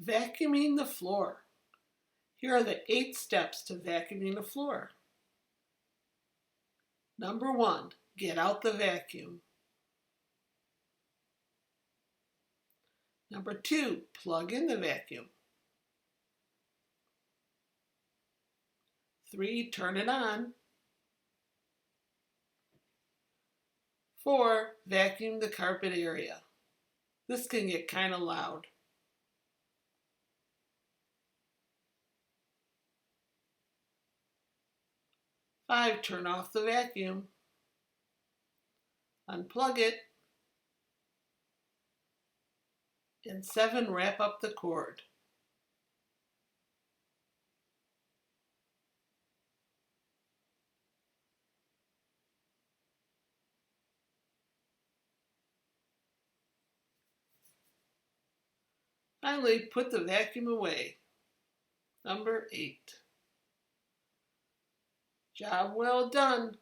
Vacuuming the floor. Here are the 8 steps to vacuuming the floor. Number 1, get out the vacuum. Number 2, plug in the vacuum. 3, turn it on. 4, vacuum the carpet area. This can get kind of loud. 5, turn off the vacuum. Unplug it. And 7, wrap up the cord. Finally, put the vacuum away. Number 8. Job well done.